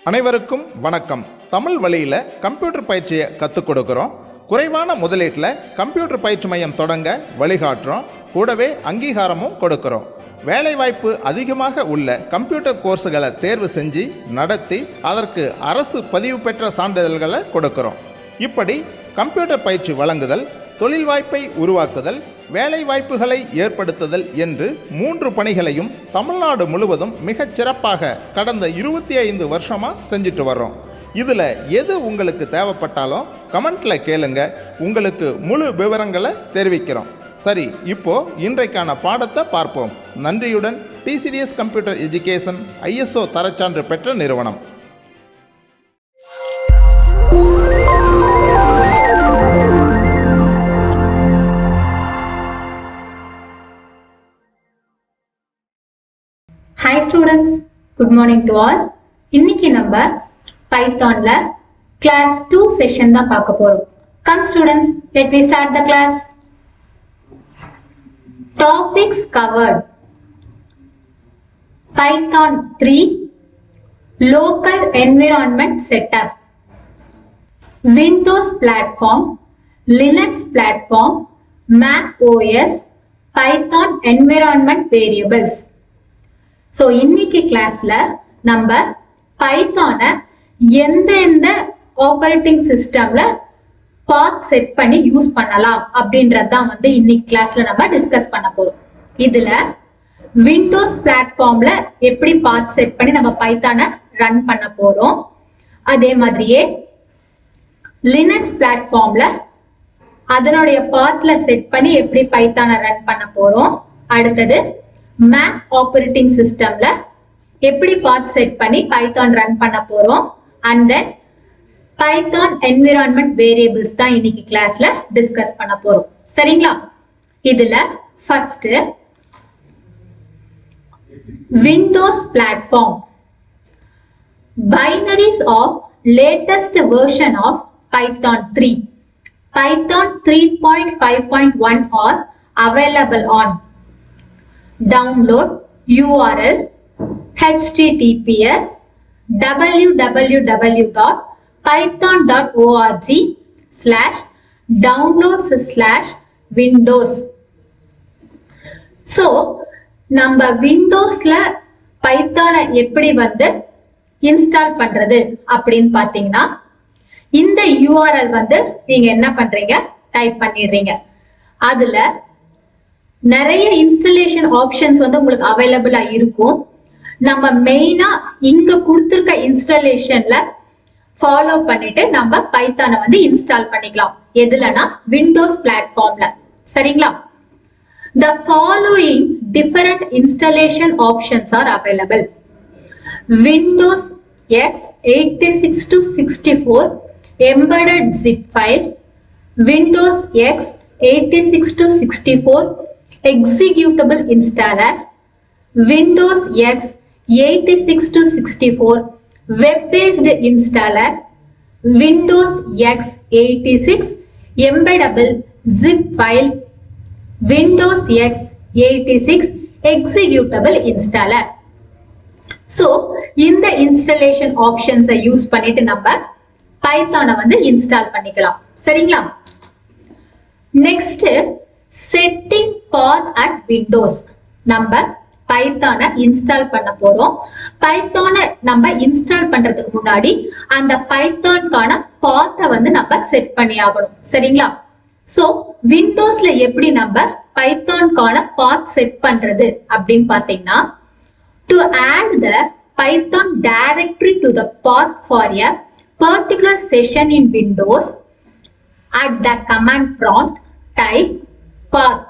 அனைவருக்கும் வணக்கம். தமிழ் வழியில் கம்ப்யூட்டர் பயிற்சியை கற்றுக் கொடுக்குறோம். குறைவான முதலீட்டில் கம்ப்யூட்டர் பயிற்சி மையம் தொடங்க வழிகாட்டுறோம். கூடவே அங்கீகாரமும் கொடுக்குறோம். வேலைவாய்ப்பு அதிகமாக உள்ள கம்ப்யூட்டர் கோர்ஸுகளை தேர்வு செஞ்சு நடத்தி அதற்கு அரசு பதிவு பெற்ற சான்றிதழ்களை கொடுக்குறோம். இப்படி கம்ப்யூட்டர் பயிற்சி வழங்குதல், தொழில் வாய்ப்பை உருவாக்குதல், வேலை வாய்ப்புகளை ஏற்படுத்துதல் என்று 3 பணிகளையும் தமிழ்நாடு முழுவதும் மிகச் சிறப்பாக கடந்த 25 வருஷமாக செஞ்சுட்டு வர்றோம். இதில் எது உங்களுக்கு தேவைப்பட்டாலும் கமெண்ட்டில் கேளுங்க, உங்களுக்கு முழு விவரங்களை தெரிவிக்கிறோம். சரி, இப்போ இன்றைக்கான பாடத்தை பார்ப்போம். நன்றியுடன் டிசிடிஎஸ் கம்ப்யூட்டர் எஜுகேஷன் ISO தரச்சான்று பெற்ற நிறுவனம். Hi students, good morning to all. இன்னைக்கு நம்ம பைத்தான்ல class 2 session தான் பார்க்க போறோம். Come students, let me start the class. Topics covered: Python 3, local environment setup, Windows platform, Linux platform, Mac OS, Python environment variables. So இன்னைக்கு கிளாஸ்ல நம்ம பைத்தான எந்த operating சிஸ்டம்ல பாத் செட் பண்ணி யூஸ் பண்ணலாம் அப்படின்றதான் இன்னைக்கு கிளாஸ்ல நம்ம டிஸ்கஸ் பண்ண போறோம். இதுல விண்டோஸ் பிளாட்ஃபார்ம்ல எப்படி பாத் செட் பண்ணி நம்ம பைத்தான ரன் பண்ண போறோம். அதே மாதிரியே லினக்ஸ் பிளாட்ஃபார்ம்ல அதனுடைய பாத்ல செட் பண்ணி எப்படி பைத்தான ரன் பண்ண போறோம். அடுத்தது மேக் ஆப்பரேட்டிங் சிஸ்டம்ல எப்படி பாத் செட் பண்ணி பைத்தான் ரன் பண்ண போறோம். And then Python environment variables தான் இன்னைக்கு கிளாஸ்ல டிஸ்கஸ் பண்ண போறோம். சரிங்களா? இதுல first Windows platform, binaries of latest version of Python 3, Python 3.5.1 are available on. Download URL https www.python.org/downloads/windows. So நம்ம விண்டோஸ்ல பைத்தான எப்படி இன்ஸ்டால் பண்றது அப்படின்னு பாத்தீங்கன்னா, இந்த URL நீங்க என்ன பண்றீங்க, டைப் பண்ணிடுறீங்க. அதுல நிறைய இன்ஸ்டாலேஷன் ஆப்ஷன்ஸ் உங்களுக்கு அவைலபிளா இருக்கும். நம்ம மெயினா இங்க கொடுத்திருக்க இன்ஸ்டாலேஷன்ல ஃபாலோ பண்ணிட்டு நம்ம பைத்தானை இன்ஸ்டால் பண்ணிக்கலாம். எதுலனா விண்டோஸ் பிளாட்ஃபார்ம்ல. சரிங்களா? The following different installation options are available: Windows x86-64 embedded zip file, Windows x86-64 executable installer, Windows x86-64 web-based installer, Windows x86 embeddable zip file, Windows x86 executable installer. So இந்த installation options use பண்ணிட்டு நம்ம பைத்தானை install பண்ணிக்கலாம். சரிங்களா? Next setting path at Windows. நம்ம பைத்தானை install பண்ண போறோம். பைத்தானை நம்ம இன்ஸ்டால் பண்றதுக்கு முன்னாடி அந்த பைத்தான்கான பாத்தை நம்ம செட் பண்ணி ஆகணும். சரிங்களா? சோ விண்டோஸ்ல எப்படி நம்ம பைத்தான்கான பாத் செட் பண்றது அப்படின்னு பாத்தீங்கன்னா, to add the Python directory to the path for a particular session in Windows, at the command prompt type path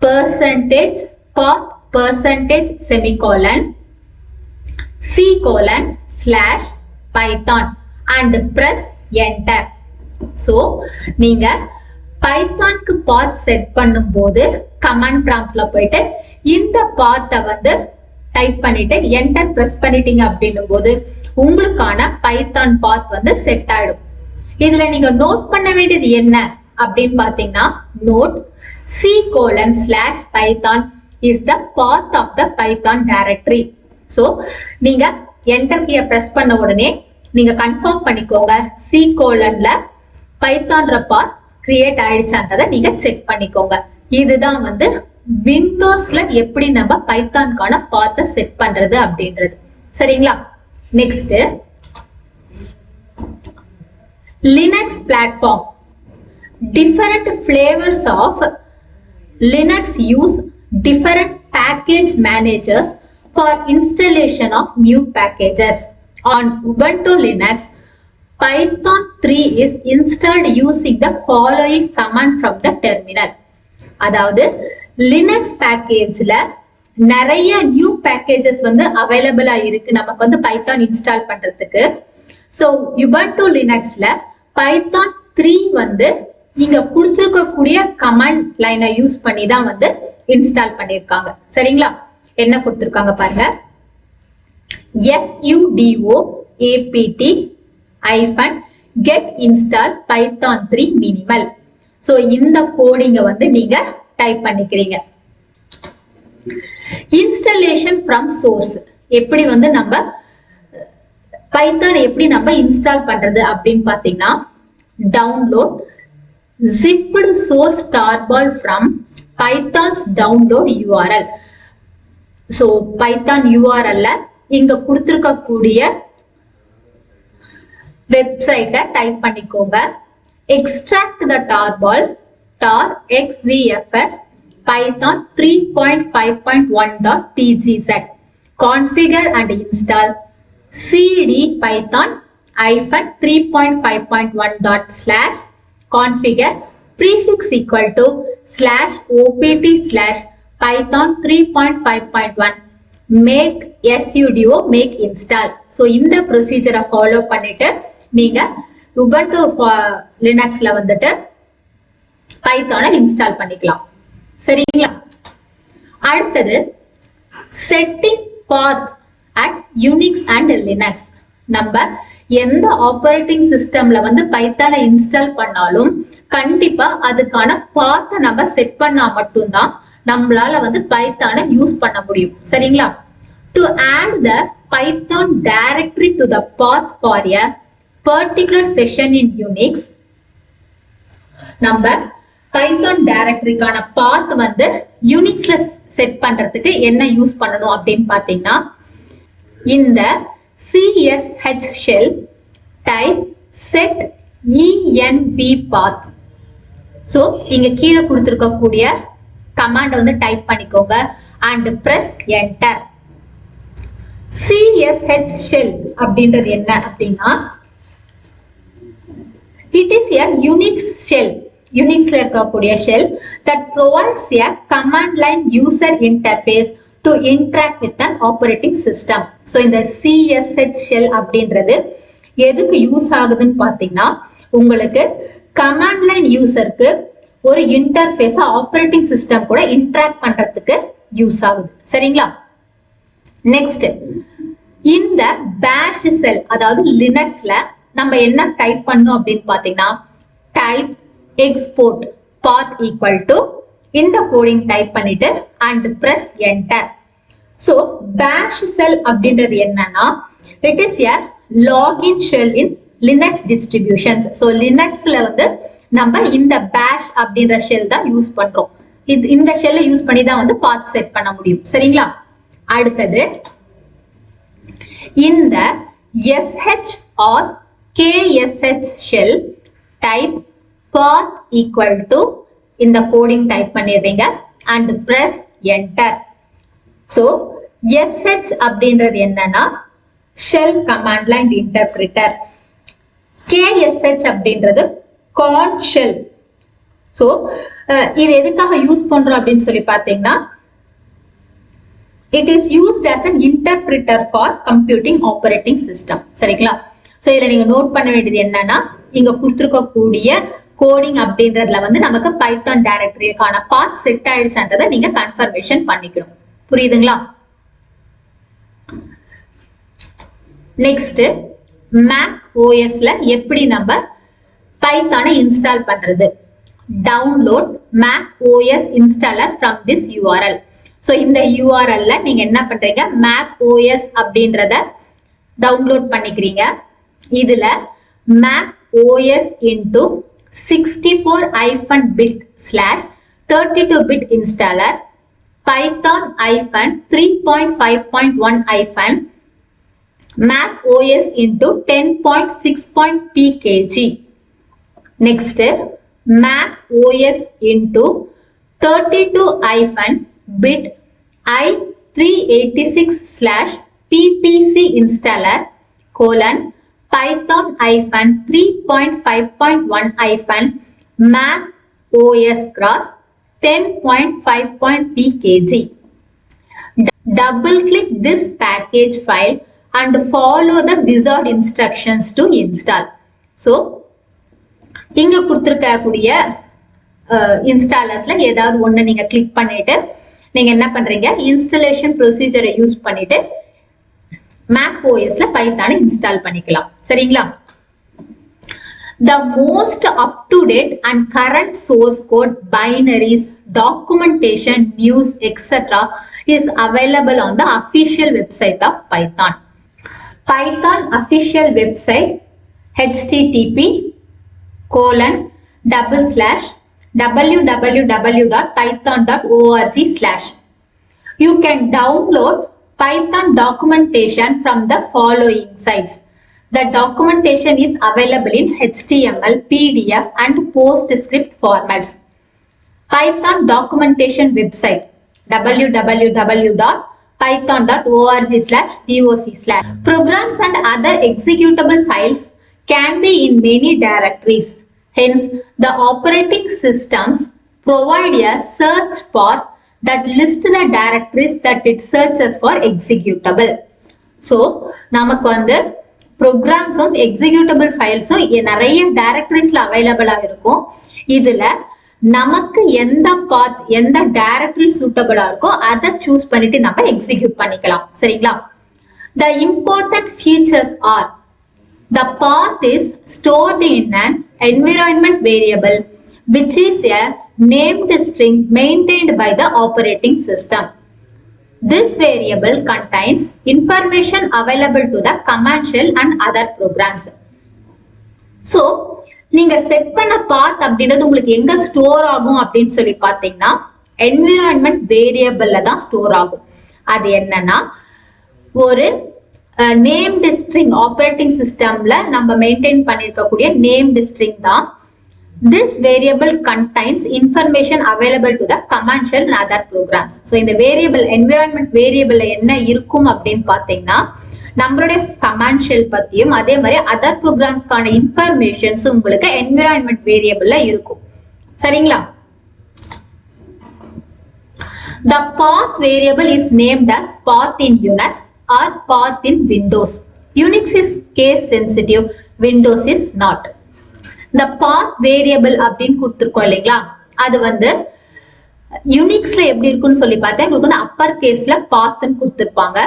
%path semicolon c:/python and press enter. So நீங்க பைத்தானுக்கு பாத் செட் பண்ணும்போது கமாண்ட் ப்ராம்ப்ட்ல போயிட்டு இந்த பாத்தை type பண்ணிட்டு enter press பண்ணிட்டீங்க அப்படின்னும் போது உங்களுக்கான Python பாத் set ஆயிடும். இதுல நீங்க நோட் பண்ண வேண்டியது என்ன அப்படின்னு பாத்தீங்கன்னா, note c:/python is the path of the Python directory. So நீங்க என்டர் கீயை பிரஸ் பண்ண உடனே நீங்க கன்ஃபார்ம் பண்ணிக்கோங்க சி கோலன்ல பைத்தான்ற பாத் கிரியேட் ஆயிடுச்சான்றதை நீங்க செக் பண்ணிக்கோங்க. இதுதான் வந்து விண்டோஸ்ல எப்படி நம்ம பைத்தான்கான பாத்தை செட் பண்றது அப்படின்றது. சரிங்களா? Next Linux platform. Different flavors of Linux use different package managers for installation of new packages. On Ubuntu Linux, Python 3 is installed using the following command from the terminal. அதாவது Linux பேக்கேஜ்ல நிறைய new packages வந்து அவைலபிளா இருக்கு நமக்கு வந்து Python install பண்றதுக்கு. So யுபன்டு லினக்ஸ்ல Python 3 வந்து நீங்க கொடுத்துருக்கக்கூடிய கமாண்ட் லைனை யூஸ் பண்ணி தான் வந்து இன்ஸ்டால் பண்ணிருக்காங்க. சரிங்களா? என்ன கொடுத்துருக்காங்க பாருங்க. sudo apt get install python 3 minimal. So இந்த கோடிங்க வந்து நீங்க டைப் பண்ணிக்கிறீங்க. Installation from source. எப்படி வந்து நம்ம பைத்தான் எப்படி நம்ம இன்ஸ்டால் பண்றது அப்படின்னு பாத்தீங்கன்னா, download zipped source tarball from python's download URL. so python URL ல இங்க கொடுத்திருக்கக்கூடிய வெப்சைட்டை டைப் பண்ணிக்கோங்க. extract the tarball tar xvfs python 3.5.1.tgz configure and install cd python -3.5.1. configure prefix equal to /opt/ python 3.5.1 make sudo make install. so இந்த ப்ரொசீஜரை follow பண்ணிட்டு நீங்க Ubuntu லினக்ஸ்ல வந்துட்டு பைத்தானை install பண்ணிக்கலாம். சரிங்களா? அடுத்தது setting path at Unix and Linux. நம்ம எந்த operating சிஸ்டம்ல வந்து பைத்தானை இன்ஸ்டால் பண்ணாலும் கண்டிப்பா அதுக்கான பாத்தை நம்ம செட் பண்ணா மட்டும்தான் நம்மளால வந்து பைத்தானை யூஸ் பண்ண முடியும். சரிங்களா? To add the Python directory to the path for a particular session in Unix, நம்ம பைத்தான் டைரக்டரிக்கான பாத் வந்து யூனிக்ஸ்ல செட் பண்றதுக்கு என்ன யூஸ் பண்ணணும் அப்படின்னு பாத்தீங்கன்னா, இந்த csh shell type set env path. so இங்க கீழே கொடுத்திருக்கக்கூடிய கமாண்ட் வந்து டைப் பண்ணிக்கோங்க and press enter. csh shell அப்படின்றது என்ன அப்படின்னா, it is a unix shell. யூனிக்ஸ்ல இருக்கக்கூடிய shell that provides a command line user interface to interact with an operating system. so இந்த csh shell அப்படின்றது எதுக்கு யூஸ் ஆகுதுன்னு பாத்தீங்கன்னா, உங்களுக்கு கமாண்ட் லைன் யூசருக்கு ஒரு இன்டர்ஃபேஸா ஆப்பரேட்டிங் சிஸ்டம் கூட இன்டராக்ட் பண்றதுக்கு யூஸ் ஆகுது. சரிங்களா? நெக்ஸ்ட் இந்த பேஷ் ஷெல், அதாவது லினக்ஸ்ல நம்ம என்ன டைப் பண்ணோம் அப்படின்னு பாத்தீங்கன்னா, type export path equal to இந்த கோடிங் டைப் பண்ணிட்டு and press enter. so bash shell அப்படின்றது என்னன்னா, it is a login shell in linux distributions. so linuxல வந்து நம்ம இந்த bash அப்படின்ற ஷெல் தான் யூஸ் பண்றோம். இந்த ஷெல்லை யூஸ் பண்ணி தான் வந்து path செட் பண்ண முடியும். சரிங்களா? அடுத்தது இந்த sh or ksh shell type path equal to இந்த கோடிங் டைப் பண்ணிடுறீங்க and press enter. so sh அப்படின்றது என்னன்னா shell command line interpreter, ksh அப்படின்றது corn shell. so இது எதுக்காக யூஸ் பண்றோம் அப்படின்னு சொல்லி பாத்தீங்கன்னா, it is used as an interpreter for computing operating system. சரிங்களா? so இதுல நீங்க நோட் பண்ண வேண்டியது என்னன்னா, இங்க கொடுத்திருக்கக்கூடிய கோடிங் அப்படின்றதுல வந்து நமக்கு பைத்தான் டைரக்டரிக்கான பாத் செட் ஆயிடுச்சுன்றதை நீங்க கன்ஃபர்மேஷன் பண்ணிக்கணும். புரியுதுங்களா? நெக்ஸ்ட் மேக் ஓஎஸ்ல எப்படி நம்ம பைத்தானை இன்ஸ்டால் பண்றது. Download Mac OS installer from this URL. So இந்த URLல நீங்க என்ன பண்றீங்க, மேக் ஓஎஸ் அப்படின்றத டவுன்லோட் பண்ணிக்கிறீங்க. இதுல Mac OS into 64-bit/32-bit installer, Python -3.5.1 Mac OS into 10.6.pkg. Next, Mac OS into 32-bit i386/PPC installer, Python -3.5.1 Mac OS cross 10.5.pkg. Double click this package file and follow the wizard instructions to install. So இங்க கொடுத்திருக்கக்கூடிய இன்ஸ்டாலர்ஸ்ல ஏதாவது ஒண்ணு நீங்க click பண்ணிட்டு நீங்க என்ன பண்றீங்க, installation ப்ரொசீஜரை use பண்ணிட்டு Mac OS ல பைத்தானை இன்ஸ்டால் பண்ணிக்கலாம். சரிங்களா? The most up-to-date and current source code, binaries, documentation, news, etc. is available on the official website of Python. Python official website http://www.python.org/. You can download Python documentation from the following sites. The documentation is available in HTML, PDF and PostScript formats. Python documentation website www.python.org/doc/. Programs and other executable files can be in many directories. Hence, the operating systems provide a search for that list the directories that it searches for executable. So, நமக்கு வந்து ப்ரோக்ராம்ஸும் executable ஃபைல்ஸும் நிறைய டைரக்டரிஸ்ல அவைலபிளா இருக்கும். இதுல நமக்கு எந்த பாத் எந்த directory சூட்டபிளா இருக்கோ அதை சூஸ் பண்ணிட்டு நம்ம எக்ஸிக்யூட் பண்ணிக்கலாம். சரிங்களா? The important features are: the path is stored in an environment variable which is a named string maintained by the operating system. This variable contains information available to the command shell and other programs. So, நீங்க set பண்ண பாத் அப்படின்றது உங்களுக்கு எங்க store ஆகும் அப்படின்னு சொல்லி பாத்தீங்கன்னா environment வேரியபிள்ல தான் ஸ்டோர் ஆகும். அது என்னன்னா ஒரு நேம்டு ஸ்ட்ரிங், ஆப்பரேட்டிங் சிஸ்டம்ல நம்ம மெயின்டைன் பண்ணிருக்கக்கூடிய நேம்டு ஸ்ட்ரிங் தான். This variable contains information available to the command shell and other programs. So இந்த variable environment variable என்ன இருக்கும் அப்படின்னு பாத்தீங்கன்னா நம்மளுடைய command shell பத்தியும் அதே மாதிரி other programsக்கான informations உங்களுக்கு environment variableல இருக்கும். சரிங்களா? The path variable is named as path in Unix or path in Windows. Unix is case sensitive, Windows is not. இந்த path variable அப்படின்னு கொடுத்திருக்கோம் இல்லைங்களா, அது வந்து யூனிக்ஸ்ல எப்படி இருக்குன்னு சொல்லி பார்த்தா உங்களுக்கு வந்து அப்பர் கேஸ்ல பாத்ன்னு கொடுத்திருப்பாங்க,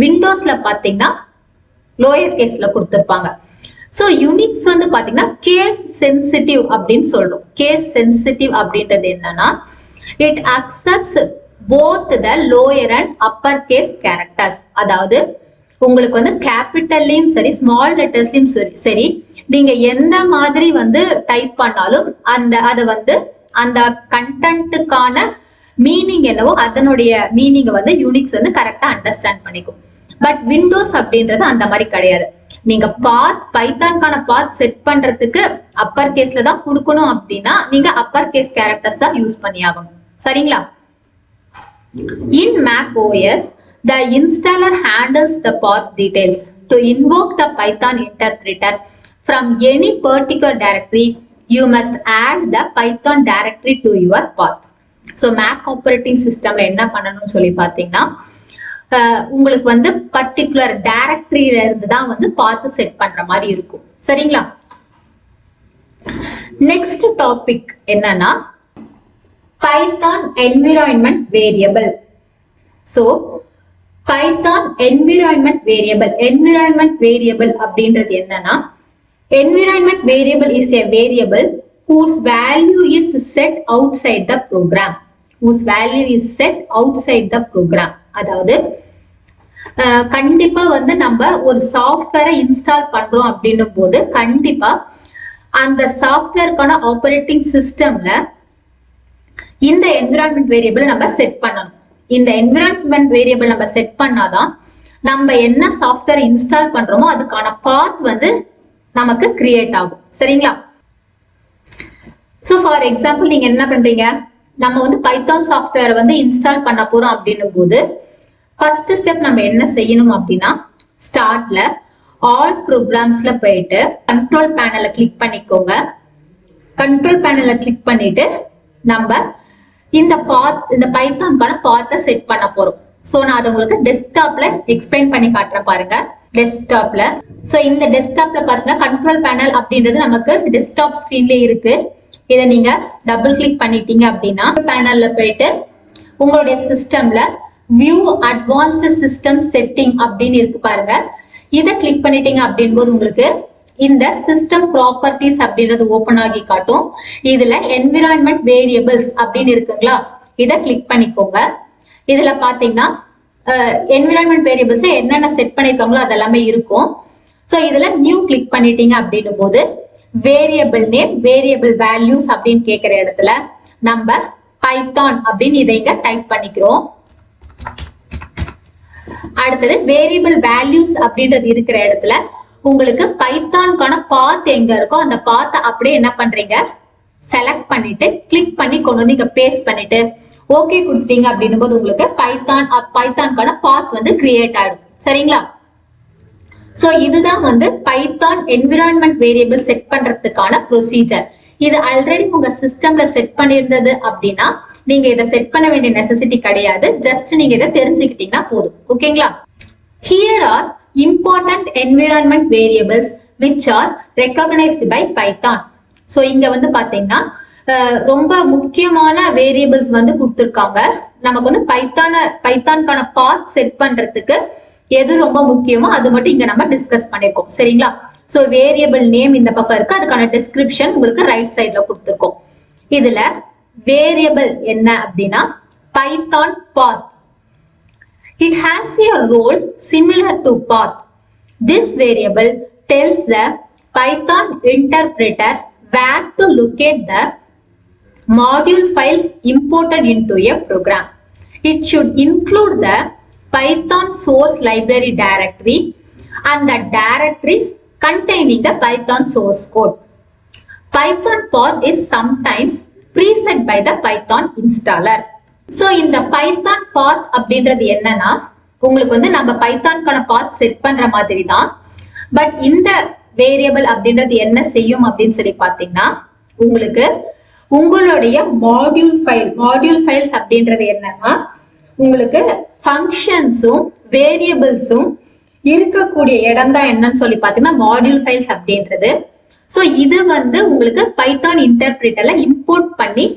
விண்டோஸ்ல பாத்தீங்கன்னா லோயர் கேஸ்ல கொடுத்திருப்பாங்க. சோ யூனிக்ஸ் வந்து பாத்தீங்கன்னா கேஸ் சென்சிட்டிவ் அப்படின்னு சொல்றோம். கேஸ் சென்சிட்டிவ் அப்படின்றது என்னன்னா it accepts both the lower and upper case characters. அதாவது உங்களுக்கு வந்து கேபிட்டல்லையும் சரி ஸ்மால் லெட்டர்ஸ்லயும் சரி நீங்க எந்த மாதிரி வந்து டைப் பண்ணாலும் அத வந்து அந்த கண்டென்ட்டுக்கான மீனிங் என்னவோ அதனுடைய மீனிங் வந்து யூனிக்ஸ் வந்து கரெக்டா அண்டர்ஸ்டாண்ட் பண்ணிக்கும். பட் விண்டோஸ் அப்படின்றது அந்த மாதிரி கிடையாது. நீங்க பாத் பைத்தான்கான பாத் செட் பண்றதுக்கு அப்பர் கேஸ்ல தான் கொடுக்கணும் அப்படின்னா நீங்க அப்பர் கேஸ் கேரக்டர்ஸ் தான் யூஸ் பண்ணி ஆகணும். சரிங்களா? In Mac OS, the installer handles the path details. To invoke the Python interpreter from any particular directory, you must add the Python directory to your path. So Mac operating systemல என்ன பண்ணணும்னு சொல்லி பாத்தீங்கன்னா உங்களுக்கு வந்து particular டைரக்டரியில இருந்து தான் வந்து பாத் set பண்ற மாதிரி இருக்கும். சரிங்களா? நெக்ஸ்ட் டாபிக் என்னன்னா Python environment variable. So Python environment variable அப்படின்றது என்னன்னா environment variable is a variable whose value is set outside the program. அதாவது கண்டிப்பா வந்து நம்ம ஒரு சாஃப்ட்வேரை இன்ஸ்டால் பண்றோம் அப்படின்னும் போது கண்டிப்பா அந்த சாஃப்ட்வேருக்கான ஆப்பரேட்டிங் சிஸ்டம்ல இந்த என்விரான்மெண்ட் வேரியபிள் நம்ம செட் பண்ணணும். இந்த என்விரான்மெண்ட் வேரியபிள் நம்ம செட் பண்ணாதான் நம்ம என்ன சாஃப்ட்வேர் இன்ஸ்டால் பண்றோமோ அதுக்கான பாத் வந்து நமக்கு கிரியேட் ஆகும். சரிங்களா? சோ ஃபார் எக்ஸாம்பிள் நீங்க என்ன பண்றீங்க, நம்ம வந்து பைத்தான் சாஃப்ட்வேர் வந்து இன்ஸ்டால் பண்ண போறோம் அப்படின்னும் போது ஃபர்ஸ்ட் ஸ்டெப் நம்ம என்ன செய்யணும் அப்படின்னா, ஸ்டார்ட்ல ஆல் ப்ரோக்ராம்ஸ்ல போயிட்டு கண்ட்ரோல் பேனலை கிளிக் பண்ணிக்கோங்க. கண்ட்ரோல் பேனலை கிளிக் பண்ணிட்டு நம்ம இந்த பைத்தான்கான பாத்தை செட் பண்ண போறோம். சோ நான் அதை உங்களுக்கு டெஸ்க்டாப்ல எக்ஸ்பிளைன் பண்ணி காட்டுறேன் பாருங்க. டெஸ்க்டாப்ல சோ இந்த டெஸ்க்டாப்ல பாத்தீங்கன்னா கண்ட்ரோல் பேனல் அப்படின்றது நமக்கு டெஸ்க்டாப் ஸ்கிரீன்ல இருக்கு. இதை நீங்க டபுள் கிளிக் பண்ணிட்டீங்க அப்படின்னா பேனல்ல போயிட்டு உங்களுடைய சிஸ்டம்ல வியூ அட்வான்ஸ்டு சிஸ்டம் செட்டிங் அப்படின்னு இருக்கு பாருங்க. இதை கிளிக் பண்ணிட்டீங்க அப்படின் போது உங்களுக்கு இந்த சிஸ்டம் ப்ராப்பர்ட்டிஸ் அப்படின்றது ஓபன் ஆகி காட்டும். இதுல என்விரான்மெண்ட் வேரியபிள்ஸ் அப்படின்னு இருக்குங்களா, இதை கிளிக் பண்ணிக்கோங்க. இதுல பாத்தீங்கன்னா என்விரான்மெண்ட் வேரியபிள்ஸ் என்னென்ன செட் பண்ணிருக்காங்களோ அதெல்லாமே இருக்கும். சோ இதுல நியூ கிளிக் பண்ணிட்டீங்க அப்படின்னும் போது வேரியபிள் நேம், வேரியபிள் வேல்யூஸ் அப்படின்னு கேட்கிற இடத்துல நம்ம பைத்தான் அப்படின்னு இதை இங்க டைப் பண்ணிக்கிறோம். அடுத்தது வேரியபிள் வேல்யூஸ் அப்படின்றது இருக்கிற இடத்துல உங்களுக்கு பைத்தான்கான பாத் எங்க இருக்கோ அந்த பாத்தை அப்படியே என்ன பண்றீங்க, செலக்ட் பண்ணிட்டு கிளிக் பண்ணி கொண்டு வந்து இங்க பேஸ்ட் பண்ணிட்டு ஓகே கொடுத்துட்டீங்க அப்படின்னும் போது உங்களுக்கு பைத்தான்கான பாத் வந்து கிரியேட் ஆயிடும். சரிங்களா? சோ இதுதான் வந்து பைத்தான் என்விரான்மெண்ட் வேரியபிள் செட் பண்றதுக்கான ப்ரொசீஜர். இது ஆல்ரெடி உங்க சிஸ்டம்ல செட் பண்ணியிருந்தது அப்படின்னா நீங்க இதை செட் பண்ண வேண்டிய நெசசிட்டி கிடையாது. ஜஸ்ட் நீங்க இதை தெரிஞ்சுக்கிட்டீங்கன்னா போதும். ஓகேங்களா? Here are important environment variables which are recognized by Python. So இங்க வந்து பாத்தீங்கன்னா ரொம்ப முக்கியமான வேரியபிள்ஸ் வந்து கொடுத்திருக்காங்க. நமக்கு வந்து பைத்தான்கான பாத் செட் பண்றதுக்கு எது ரொம்ப முக்கியமோ அது மட்டும் இங்க நம்ம டிஸ்கஸ் பண்ணிருக்கோம். சரிங்களா? சோ வேரியபிள் நேம் இந்த பக்கம் இருக்கு, அதுக்கான டிஸ்கிரிப்ஷன் உங்களுக்கு ரைட் சைட்ல கொடுத்திருக்கோம். இதுல வேரியபிள் என்ன அப்படின்னா Python path. It has a role similar to path. This variable tells the Python interpreter where to locate the module files imported into a program. It should include the Python source library directory and the directories containing the Python source code. Python path is sometimes preset by the Python installer. So இந்த Python பாத் அப்படின்றது என்னன்னா உங்களுக்கு வந்து நம்ம பைத்தான்கான பாத் set பண்ற மாதிரி தான். But இந்த வேரியபிள் அப்படின்றது என்ன செய்யும் அப்படின்னு சொல்லி பாத்தீங்கன்னா உங்களுக்கு உங்களுடைய மாடியூல் ஃபைல்ஸ் அப்படின்றது என்னன்னா உங்களுக்கு ஃபங்க்ஷன்ஸும் வேரியபிள்ஸும் இருக்கக்கூடிய இடம் தான் என்னன்னு சொல்லி பாத்தீங்கன்னா மாடியூல் ஃபைல்ஸ் அப்படின்றது. சோ இது வந்து உங்களுக்கு பைத்தான் இன்டர்பிரிட்டர்ல இம்போர்ட் பண்ணி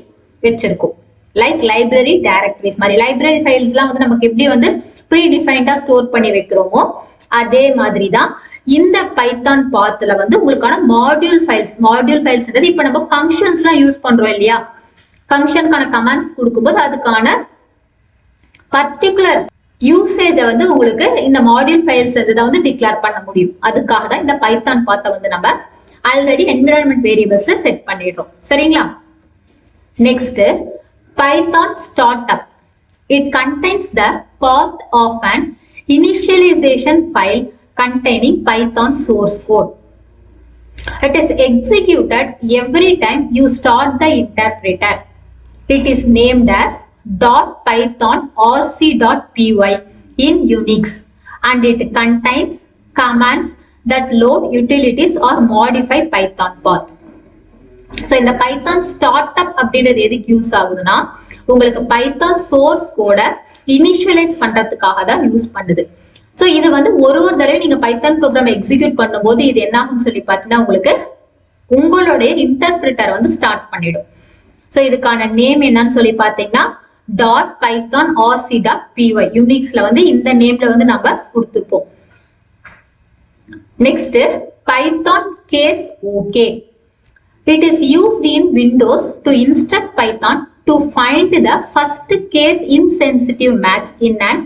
வச்சிருக்கும். லைக் லைப்ரரி டைரக்டரிஸ் மாதிரி லைப்ரரி ஃபைல்ஸ் எல்லாம் வந்து நமக்கு எப்படி வந்து ப்ரீ டிஃபைன்டா ஸ்டோர் பண்ணி வைக்கிறோமோ அதே மாதிரி தான் இந்த பைத்தான் பாத்ல வந்து உங்களுக்கான மாடியூல் ஃபைல்ஸ் இப்ப நம்ம ஃபங்க்ஷன்ஸ் எல்லாம் யூஸ் பண்றோம் இல்லையா, ஃபங்க்ஷனுக்கான கமாண்ட்ஸ் கொடுக்கும்போது அதுக்கான பர்டிகுலர் யூசேஜை வந்து உங்களுக்கு இந்த மாடியூல் ஃபைல்ஸ் தான் வந்து டிக்ளேர் பண்ண முடியும். அதுக்காக தான் இந்த பைத்தான் பாத்தை வந்து நம்ம ஆல்ரெடி என்விரான்மெண்ட் வேரியபிள்ஸ்ல செட் பண்ணிடுறோம். சரிங்களா? Next Python startup. It contains the path of an initialization file containing Python source code. It is executed every time you start the interpreter. It is named as .python-rc.py in Unix and it contains commands that load utilities or modify Python path. So இந்த Python start up அப்படின்றது எதுக்கு use ஆகுதுன்னா உங்களுக்கு Python source கோட initialise பண்றதுக்காக தான் use பண்ணுது. So இது வந்து ஒரு தடவை நீங்க பைத்தான் ப்ரோக்ராம் எக்ஸிக்யூட் பண்ணும்போது இது என்ன ஆகும்னு சொல்லி பாத்தீங்கன்னா உங்களுக்கு உங்களுடைய இன்டர்பிரிட்டர் வந்து ஸ்டார்ட் பண்ணிடும். சோ இதுக்கான நேம் என்னன்னு சொல்லி பாத்தீங்கன்னா .python-rc.py யூனிக்ஸ்ல வந்து இந்த நேம்ல வந்து நம்ம கொடுத்துப்போம். Next Python case okay. It is used in Windows to instruct Python to find the first case insensitive match in an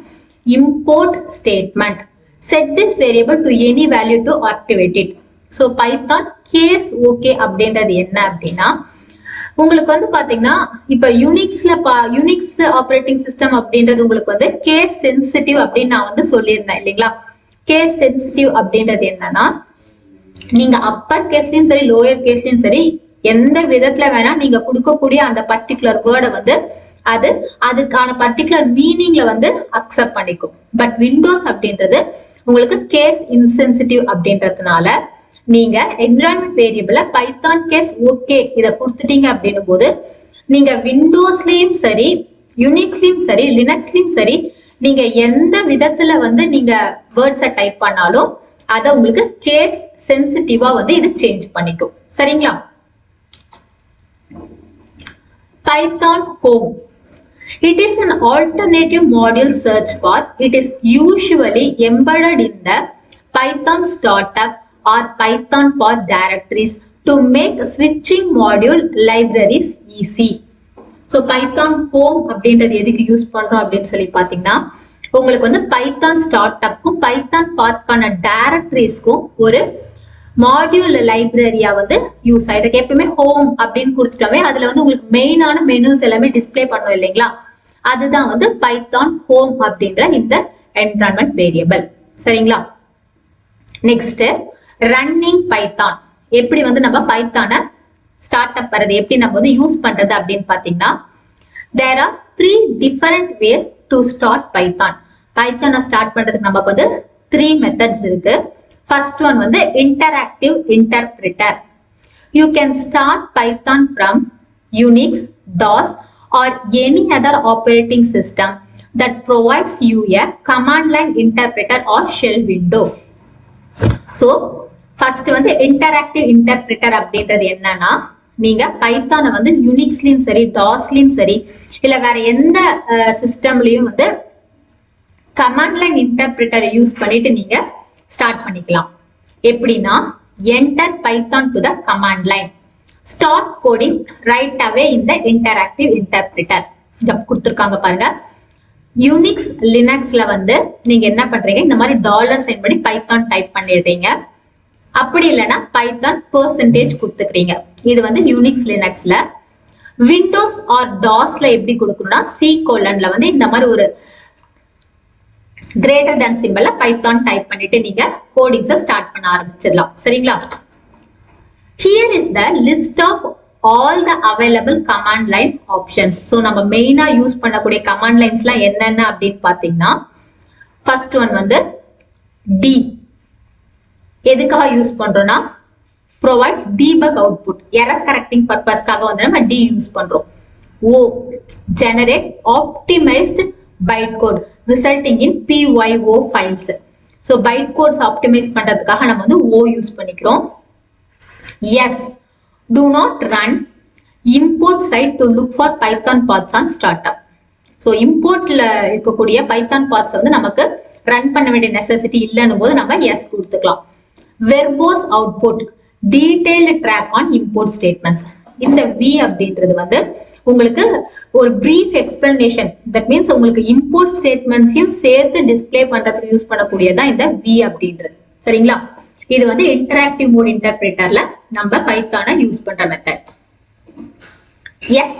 import statement. Set this variable to any value to activate it. So Python case okay அப்படின்றது என்ன அப்படின்னா உங்களுக்கு வந்து பாத்தீங்கன்னா இப்ப Unix operating system அப்படின்றது உங்களுக்கு வந்து கேஸ் சென்சிட்டிவ் அப்படின்னு நான் வந்து சொல்லியிருந்தேன் இல்லைங்களா. கேஸ் சென்சிட்டிவ் அப்படின்றது என்னன்னா நீங்க அப்பர் கேஸ்லயும் சரி லோயர் கேஸ்லயும் சரி எந்த விதத்துல வேணா நீங்க கொடுக்கக்கூடிய அந்த பர்டிகுலர் வேர்டை வந்து அதுக்கான பர்டிகுலர் மீனிங்ல வந்து அக்செப்ட் பண்ணிக்கும். பட் விண்டோஸ் அப்படின்றது உங்களுக்கு கேஸ் இன்சென்சிட்டிவ் அப்படின்றதுனால நீங்க என்விரான்மெண்ட் வேரியபிள பைத்தான் கேஸ் ஓகே இத கொடுத்துட்டீங்க அப்படின்னும் போது நீங்க விண்டோஸ்லயும் சரி யூனிக்ஸ்லயும் சரி லினக்ஸ்லயும் சரி நீங்க எந்த விதத்துல வந்து நீங்க வேர்ட்ஸை டைப் பண்ணாலும் அதை உங்களுக்கு கேஸ் சென்சிட்டிவா வந்து இது சேஞ்ச் பண்ணிக்கும். சரிங்களா. Python home. It is an alternative module search path. It is usually embedded in the Python startup or Python path directories to make switching module libraries easy. So Python home அப்படின்றது எதுக்கு use பண்றோம் அப்படின்னு சொல்லி பாத்தீங்கன்னா உங்களுக்கு வந்து Python startupக்கும் Python pathக்கான directoriesக்கும் ஒரு module லைப்ரரியா வந்து யூஸ் ஆயிட்டு எப்பவுமே ஹோம் அப்படின்னு கொடுத்துட்டோமே அதுல வந்து உங்களுக்கு மெயினான மெனுஸ் எல்லாமே டிஸ்பிளே பண்ணும் இல்லைங்களா. அதுதான் வந்து பைத்தான் ஹோம் அப்படின்ற இந்த என்விரான்மெண்ட் வேரியபிள். சரிங்களா. Next running Python. எப்படி வந்து நம்ம பைத்தான ஸ்டார்ட் அப் பண்றது எப்படி நம்ம வந்து யூஸ் பண்றது அப்படின்னு பாத்தீங்கன்னா there are 3 different ways to start Python. பைத்தானை ஸ்டார்ட் பண்றதுக்கு நமக்கு வந்து 3 மெத்தட்ஸ் இருக்கு. First one வந்து interactive interpreter. You can start Python from Unix, DOS or any other operating system that provides you a command line interpreter or shell window. So first வந்து interactive interpreter அப்படின்றது என்னன்னா நீங்க பைத்தானை வந்து யூனிக்ஸ்லயும் சரி டாஸ்லயும் சரி இல்ல வேற எந்த சிஸ்டம்லயும் வந்து கமாண்ட் லைன் இன்டர்பிரிட்டரை யூஸ் பண்ணிட்டு நீங்க ஸ்டார்ட் பண்ணிக்கலாம். எப்படின்னா enter Python to the command line, start coding right away in the interactive interpreter. இங்க கொடுத்திருக்காங்க பாருங்க. யூனிக்ஸ் லினக்ஸ்ல வந்து நீங்க என்ன பண்றீங்க இந்த மாதிரி டாலர் சைன் பண்ணி பைத்தான் டைப் பண்ணிடுறீங்க. அப்படி இல்லைன்னா பைத்தான் பெர்சன்டேஜ் கொடுத்துக்கிறீங்க. இது வந்து யூனிக்ஸ் லினக்ஸ்ல. விண்டோஸ் ஆர் டாஸ்ல எப்படி கொடுக்கணும்னா சி கோலன்ல வந்து இந்த மாதிரி ஒரு greater than symbol Python type பண்ணிட்டு நீங்க கோடிங்ஸை ஸ்டார்ட் பண்ண ஆரம்பிச்சிடலாம். சரிங்களா. Here is the list of all the available command line options. So நம்ம மெயினா யூஸ் பண்ணக்கூடிய கமாண்ட் லைன்ஸ்லாம் என்னென்ன அப்படின்னு பாத்தீங்கன்னா ஃபர்ஸ்ட் ஒன் வந்து D. எதுக்காக யூஸ் பண்றோம்னா provides debug output, error correcting purposeக்காக வந்து நம்ம D யூஸ் பண்றோம். O. generate optimized bytecode resulting in PYO files. So bytecodes optimize பண்றதுக்காக நம்ம வந்து O யூஸ் பண்ணிக்கிறோம். Yes, do not run import site to look for Python paths on startup. So importல இருக்கக்கூடிய Python paths வந்து நமக்கு run பண்ண வேண்டிய நெசசிட்டி இல்லைன்னும் போது நம்ம yes கொடுத்துக்கலாம். Verbose output, detailed track on import statements. இந்த V அப்படின்றது வந்து உங்களுக்கு ஒரு பிரீஃப் எக்ஸ்பிளனேஷன், தட் மீன்ஸ் உங்களுக்கு இம்போர்ட் ஸ்டேட்மெண்ட்ஸையும் சேர்த்து டிஸ்பிளே பண்றதுக்கு யூஸ் பண்ணக்கூடியதான் இந்த V அப்படின்றது. சரிங்களா. இது வந்து இன்டராக்டிவ் மோட் இன்டர்பிரேட்டர்ல நம்ம பைத்தானை யூஸ் பண்ற method. X.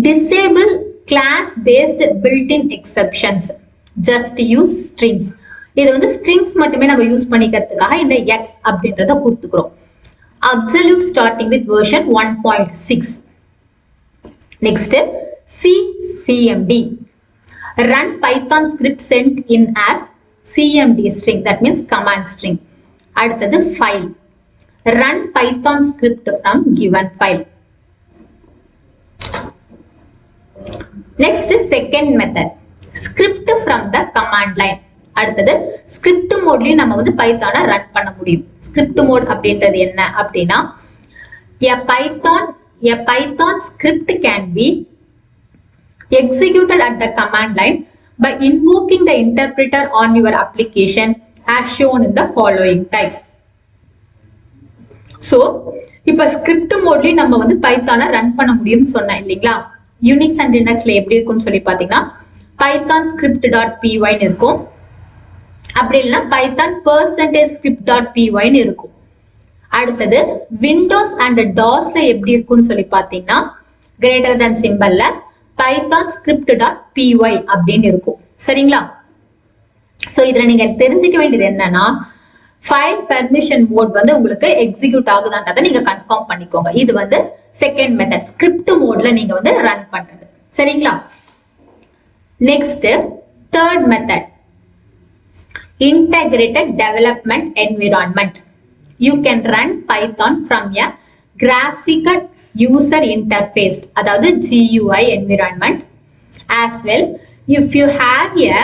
disable class based built-in exceptions, just use strings. இது வந்து strings மட்டுமே நம்ம யூஸ் பண்ணிக்கிறதுக்காக இந்த X அப்படின்றத கொடுத்துக்கிறோம். Absolute starting with version 1.6. Next, CCMD. Run Python script sent in as CMD string, that means command string. அடுத்தது file. Run Python script from given file. Next, second method. Script from the command line. அடுத்தது script மோட்லயும் நம்ம வந்து பைத்தானை run பண்ண முடியும். Script mode அப்படின்றது என்ன அப்படின்னா a Python script can be executed at the command line by invoking the interpreter on your application as shown in the following type. So இப்ப script மோட்லயும் நம்ம வந்து பைத்தானை ரன் பண்ண முடியும்னு சொன்னேன் இல்லைங்களா. யூனிக்ஸ் அண்ட் லினக்ஸ்ல எப்படி இருக்கும்னு சொல்லி பாத்தீங்கன்னா பைத்தான் ஸ்கிரிப்ட் டாட் பிஒய்னு இருக்கும். அப்படி இல்லைன்னா பைத்தான் பெர்சன்டேஜ் ஸ்கிரிப்ட் டாட் பிஒய்னு இருக்கும். அடுத்தது விண்டோஸ் அண்ட் டாஸ்ல எப்படி இருக்கும்னு சொல்லி பாத்தீங்கன்னா கிரேட்டர் than சிம்பல்ல பைத்தான் ஸ்கிரிப்ட் டாட் பிஒய் அப்படின்னு இருக்கும். சரிங்களா? சோ இதுல நீங்க தெரிஞ்சுக்க வேண்டியது என்னன்னா ஃபைல் பெர்மிஷன் மோட் வந்து உங்களுக்கு எக்ஸிக்யூட் ஆகுதான்றதை நீங்க கன்ஃபார்ம் பண்ணிக்கோங்க. இது வந்து செகண்ட் மெத்தட், ஸ்கிரிப்ட் மோட்ல நீங்க வந்து ரன் பண்றது. சரிங்களா? Next third method, integrated development environment. You can run Python from a graphical user interface, அதாவது GUI environment. As well, if you have a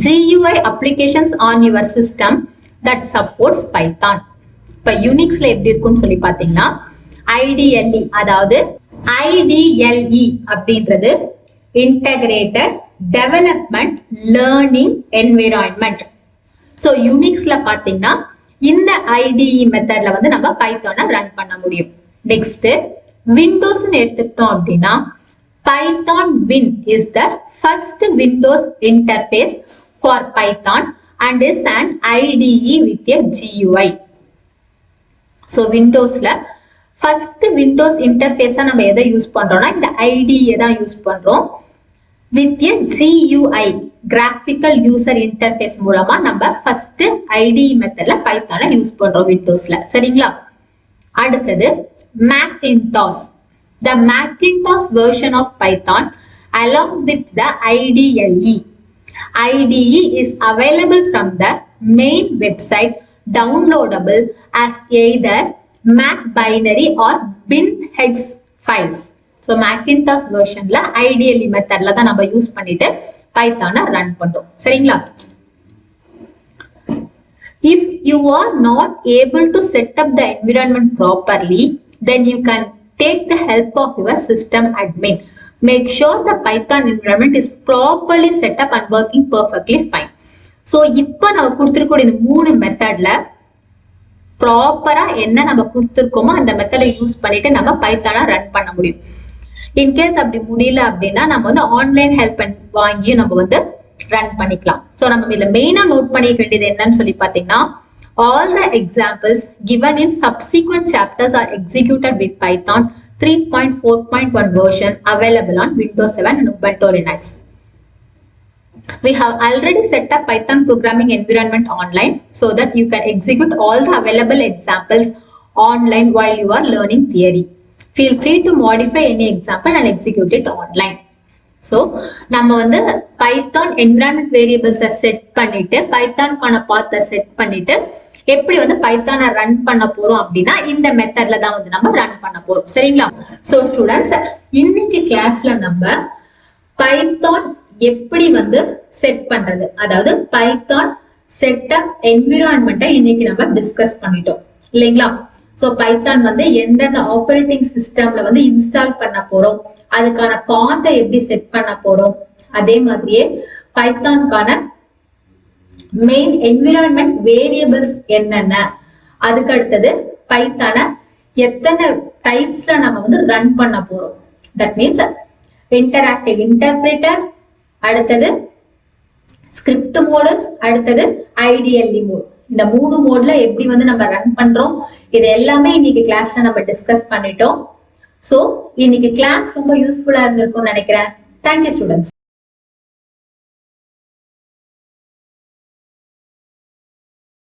GUI applications on your system that supports Python. இப்ப யூனிக்ஸ்ல எப்படி இருக்கும்னு சொல்லி பாத்தீங்கன்னா IDLE, அதாவது IDLE அப்படின்றது integrated development learning environment. So யூனிக்ஸ்ல பாத்தீங்கன்னா இந்த IDE மெத்தட்ல வந்து நம்ம பைத்தானை ரன் பண்ண முடியும். நெக்ஸ்ட் விண்டோஸ் எடுத்துக்கிட்டோம் அப்படின்னா Python Win is the first Windows interface for Python and is an IDE with a GUI. So விண்டோஸ்ல ஃபர்ஸ்ட் விண்டோஸ் இன்டர்ஃபேஸா நம்ம எதை யூஸ் பண்றோம்னா இந்த IDE தான் யூஸ் பண்றோம். with a GUI graphical user interface மூலமா நம்ம ஃபர்ஸ்ட் IDE மெத்தட்ல பைத்தானை யூஸ் பண்றோம் விண்டோஸ்ல. சரிங்களா? அடுத்தது Macintosh. The Macintosh version of Python along with the IDLE. IDE is available from the main website, downloadable as either Mac binary or binhex files. So Macintosh versionல IDLE மெத்தட்ல தான் நம்ம use பண்ணிட்டு பைத்தானை run பண்றோம். சரிங்களா? If you are not able to set up the environment properly, then you can take the help of your system admin. Make sure the Python environment is properly set up and working perfectly fine. So இப்போ நம்ம கொடுத்திருக்கக்கூடிய இந்த மூணு மெத்தட்ல ப்ராப்பரா என்ன நம்ம கொடுத்திருக்கோமோ அந்த மெத்தடை யூஸ் பண்ணிட்டு நம்ம பைத்தானை ரன் பண்ண முடியும். இன்கேஸ் அப்படி முடியல அப்படின்னா நம்ம வந்து ஆன்லைன் ஹெல்ப் வாங்கி நம்ம வந்து ரன் பண்ணிக்கலாம். சோ நம்ம இதுல மெயினா நோட் பண்ணிக்க வேண்டியது என்னன்னு சொல்லி பாத்தீங்கன்னா all the examples given in subsequent chapters are executed with Python 3.4.1 version available on Windows 7 and Ubuntu Linux. We have already set up Python programming environment online so that you can execute all the available examples online while you are learning theory. Feel free to modify any example and execute it online. So நம்ம வந்து Python environment variables set பண்ணிட்டு பைத்தான்கான பாத்தை set பண்ணிட்டு எப்படி வந்து பைத்தானை run பண்ண போறோம் அப்படின்னா இந்த மெத்தட்ல தான் வந்து நம்ம ரன் பண்ண போறோம். சரிங்களா? சோ ஸ்டூடெண்ட்ஸ், இன்னைக்கு கிளாஸ்ல நம்ம பைத்தான் எப்படி வந்து செட் பண்றது, அதாவது பைத்தான் செட்டப் என்விரான்மெண்ட்டை இன்னைக்கு நம்ம டிஸ்கஸ் பண்ணிட்டோம் இல்லைங்களா? சோ பைத்தான் வந்து எந்தெந்த ஆப்பரேட்டிங் சிஸ்டம்ல வந்து இன்ஸ்டால் பண்ண போறோம், அதுக்கான பாத்தை எப்படி செட் பண்ண போறோம், அதே மாதிரியே பைத்தான்கான மெயின் என்விரான்மெண்ட் வேரியபிள்ஸ் என்னென்ன, அதுக்கு அடுத்தது பைத்தான எத்தனை டைப்ஸ்ல நம்ம வந்து ரன் பண்ண போறோம். தட் மீன்ஸ் இன்டராக்டிவ் இன்டர்பிரேட்டர், அடுத்தது ஸ்கிரிப்ட் மோடு, அடுத்தது IDLE மோட். இந்த மூணு மோட்ல எப்படி வந்து நம்ம ரன் பண்றோம் இது எல்லாமே இன்னைக்கு கிளாஸ்ல நம்ம டிஸ்கஸ் பண்ணிட்டோம். சோ இன்னைக்கு கிளாஸ் ரொம்ப யூஸ்ஃபுல்லா இருந்திருக்கும்னு நினைக்கிறேன். Thank you students.